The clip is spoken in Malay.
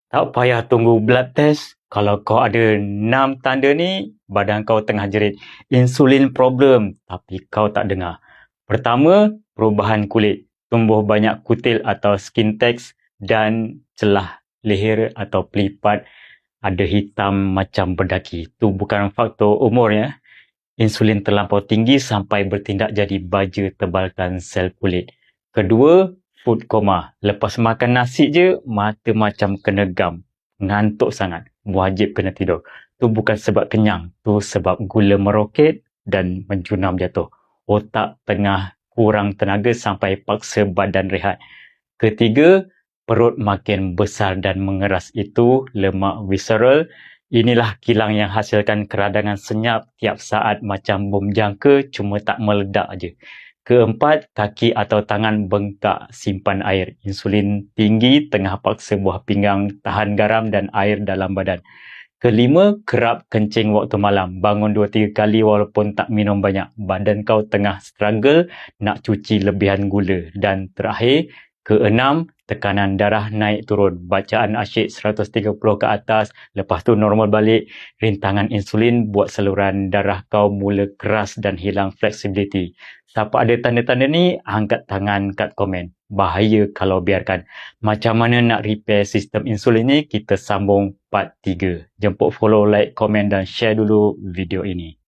Tak payah tunggu blood test. Kalau kau ada 6 tanda ni, badan kau tengah jerit insulin problem tapi kau tak dengar. Pertama, perubahan kulit. Tumbuh banyak kutil atau skin tags dan celah leher atau pelipat ada hitam macam berdaki. Itu bukan faktor umur ya. Insulin terlampau tinggi sampai bertindak jadi baja tebalkan sel kulit. Kedua, food coma. Lepas makan nasi je, mata macam kena gam. Ngantuk sangat. Wajib kena tidur. Tu bukan sebab kenyang. Tu sebab gula meroket dan menjunam jatuh. Otak tengah kurang tenaga sampai paksa badan rehat. Ketiga, perut makin besar dan mengeras. Itu lemak visceral. Inilah kilang yang hasilkan keradangan senyap tiap saat macam bom jangka cuma tak meledak aje. Keempat, kaki atau tangan bengkak simpan air. Insulin tinggi tengah paksa buah pinggang tahan garam dan air dalam badan. Kelima, kerap kencing waktu malam. Bangun 2-3 kali walaupun tak minum banyak. Badan kau tengah struggle nak cuci lebihan gula. Dan terakhir, keenam, tekanan darah naik turun. Bacaan asyik 130 ke atas, lepas tu normal balik. Rintangan insulin buat saluran darah kau mula keras dan hilang flexibility. Siapa ada tanda-tanda ni, angkat tangan kat komen. Bahaya kalau biarkan. Macam mana nak repair sistem insulin ni, kita sambung part 3. Jemput follow, like, komen dan share dulu video ini.